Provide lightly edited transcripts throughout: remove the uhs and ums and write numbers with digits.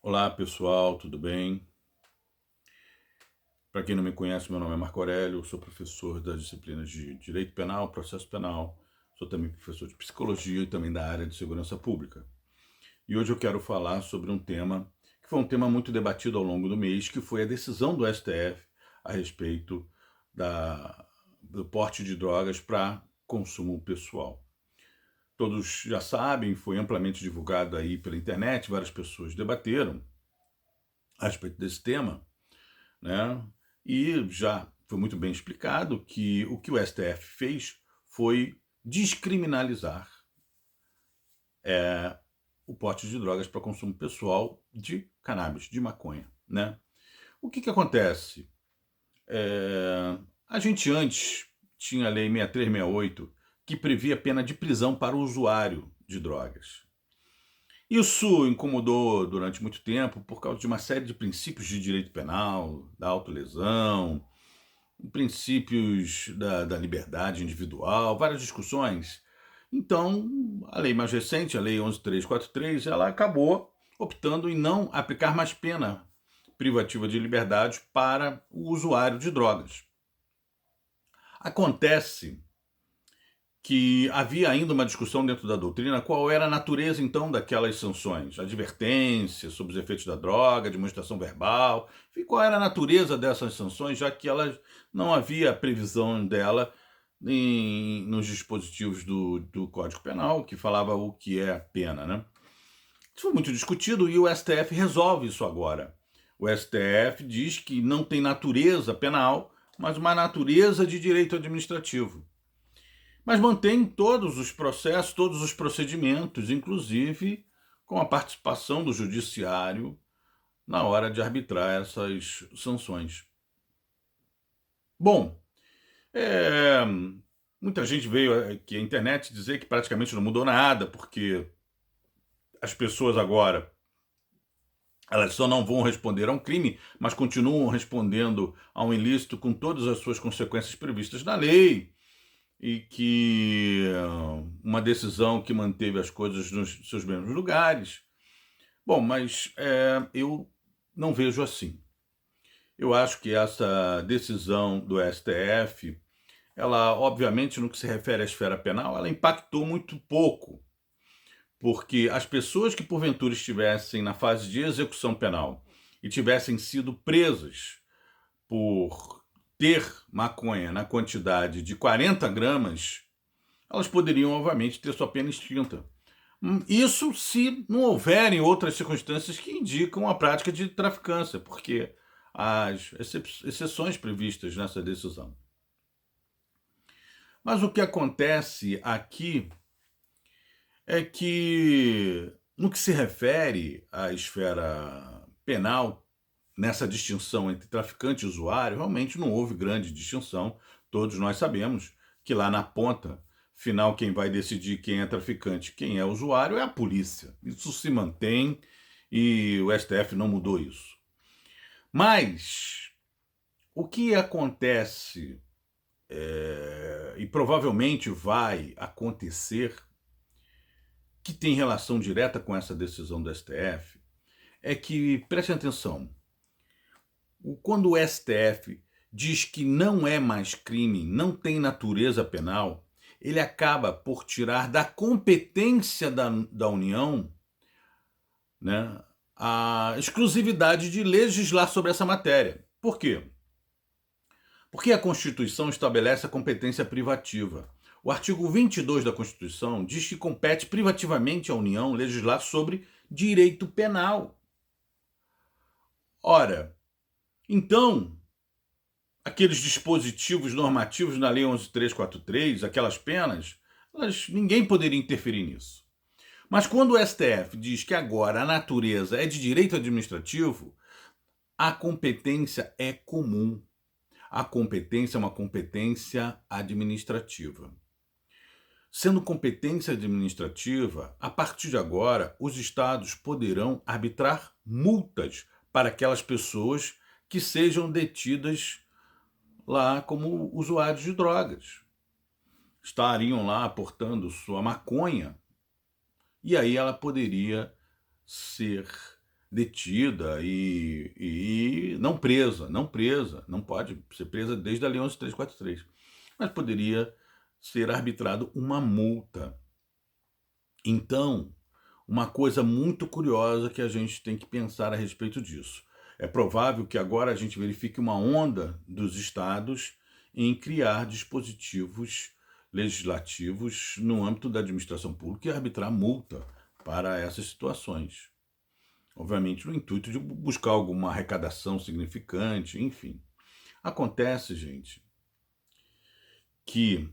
Olá pessoal, tudo bem? Para quem não me conhece, meu nome é Marco Aurélio, sou professor das disciplinas de Direito Penal, Processo Penal, sou também professor de Psicologia e também da área de Segurança Pública. E hoje eu quero falar sobre um tema que foi um tema muito debatido ao longo do mês, que foi a decisão do STF a respeito do porte de drogas para consumo pessoal. Todos já sabem, foi amplamente divulgado aí pela internet, várias pessoas debateram a respeito desse tema, né? E já foi muito bem explicado que o que o STF fez foi descriminalizar o porte de drogas para consumo pessoal de cannabis, de maconha, né? O que acontece? A gente antes tinha a Lei 6368 que previa pena de prisão para o usuário de drogas. Isso incomodou durante muito tempo por causa de uma série de princípios de direito penal, da autolesão, princípios da liberdade individual, várias discussões. Então, a lei mais recente, a Lei 11.343, ela acabou optando em não aplicar mais pena privativa de liberdade para o usuário de drogas. Acontece que havia ainda uma discussão dentro da doutrina qual era a natureza, então, daquelas sanções. Advertência sobre os efeitos da droga, demonstração verbal, enfim, qual era a natureza dessas sanções, já que elas não havia previsão dela nos dispositivos do Código Penal, que falava o que é pena, né? Isso foi muito discutido e o STF resolve isso agora. O STF diz que não tem natureza penal, mas uma natureza de direito administrativo. Mas mantém todos os processos, todos os procedimentos, inclusive com a participação do judiciário na hora de arbitrar essas sanções. Bom, é, muita gente veio aqui à internet dizer que praticamente não mudou nada, porque as pessoas agora elas só não vão responder a um crime, mas continuam respondendo a um ilícito com todas as suas consequências previstas na lei. E que uma decisão que manteve as coisas nos seus mesmos lugares. Bom, mas eu não vejo assim. Eu acho que essa decisão do STF, ela, obviamente, no que se refere à esfera penal, ela impactou muito pouco, porque as pessoas que porventura estivessem na fase de execução penal e tivessem sido presas por ter maconha na quantidade de 40 gramas, elas poderiam, obviamente, ter sua pena extinta. Isso se não houverem outras circunstâncias que indicam a prática de traficância, porque as exceções previstas nessa decisão. Mas o que acontece aqui é que, no que se refere à esfera penal, nessa distinção entre traficante e usuário, realmente não houve grande distinção. Todos nós sabemos que lá na ponta final, quem vai decidir quem é traficante, quem é usuário, é a polícia. Isso se mantém e o STF não mudou isso. Mas o que acontece, e provavelmente vai acontecer, que tem relação direta com essa decisão do STF, é que, prestem atenção, quando o STF diz que não é mais crime, não tem natureza penal, ele acaba por tirar da competência da União, né, a exclusividade de legislar sobre essa matéria. Por quê? Porque a Constituição estabelece a competência privativa. O artigo 22 da Constituição diz que compete privativamente à União legislar sobre direito penal. Ora, então, aqueles dispositivos normativos na Lei 11.343, aquelas penas, ninguém poderia interferir nisso. Mas quando o STF diz que agora a natureza é de direito administrativo, a competência é comum. A competência é uma competência administrativa. Sendo competência administrativa, a partir de agora, os estados poderão arbitrar multas para aquelas pessoas que sejam detidas lá como usuários de drogas. Estariam lá aportando sua maconha e aí ela poderia ser detida e não presa, não pode ser presa desde a Lei 11.343, mas poderia ser arbitrado uma multa. Então, uma coisa muito curiosa que a gente tem que pensar a respeito disso. É provável que agora a gente verifique uma onda dos estados em criar dispositivos legislativos no âmbito da administração pública e arbitrar multa para essas situações. Obviamente, no intuito de buscar alguma arrecadação significante, enfim. Acontece, gente, que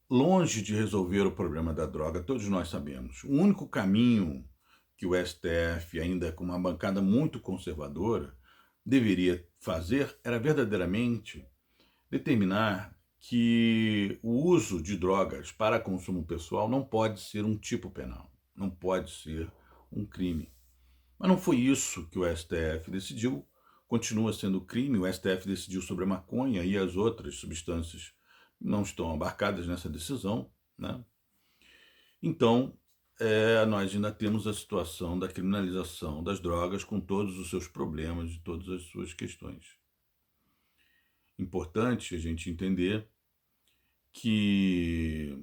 longe de resolver o problema da droga, todos nós sabemos, o único caminho que o STF, ainda com uma bancada muito conservadora, deveria fazer era verdadeiramente determinar que o uso de drogas para consumo pessoal não pode ser um tipo penal, não pode ser um crime. Mas não foi isso que o STF decidiu, continua sendo crime. O STF decidiu sobre a maconha e as outras substâncias não estão abarcadas nessa decisão, né? Então, nós ainda temos a situação da criminalização das drogas com todos os seus problemas e todas as suas questões. Importante a gente entender que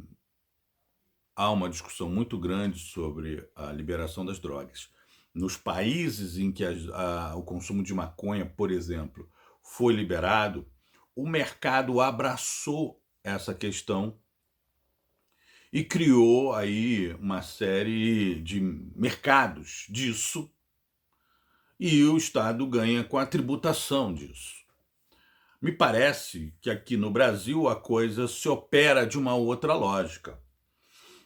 há uma discussão muito grande sobre a liberação das drogas. Nos países em que o consumo de maconha, por exemplo, foi liberado, o mercado abraçou essa questão e criou aí uma série de mercados disso, e o Estado ganha com a tributação disso. Me parece que aqui no Brasil a coisa se opera de uma outra lógica,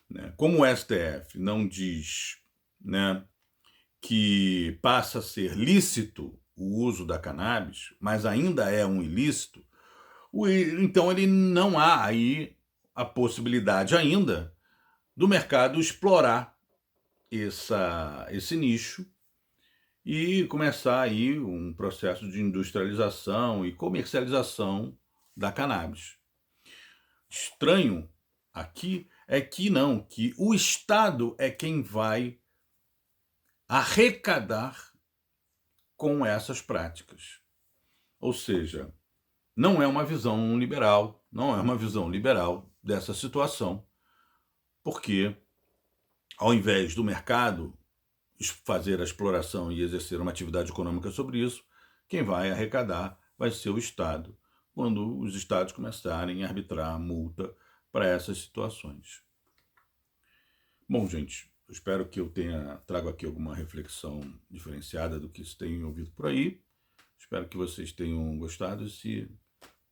né? Como o STF não diz, né, que passa a ser lícito o uso da cannabis, mas ainda é um ilícito, então ele não há aí a possibilidade ainda do mercado explorar esse nicho e começar aí um processo de industrialização e comercialização da cannabis. Estranho aqui é que não, que o Estado é quem vai arrecadar com essas práticas. Ou seja, não é uma visão liberal, não é uma visão liberal dessa situação, porque ao invés do mercado fazer a exploração e exercer uma atividade econômica sobre isso, quem vai arrecadar vai ser o Estado, quando os estados começarem a arbitrar multa para essas situações. Bom, gente, eu espero que eu trago aqui alguma reflexão diferenciada do que se tem ouvido por aí. Espero que vocês tenham gostado. Se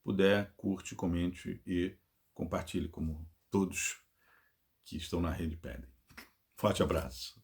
puder, curte, comente e compartilhe, como todos que estão na rede pedem. Forte abraço.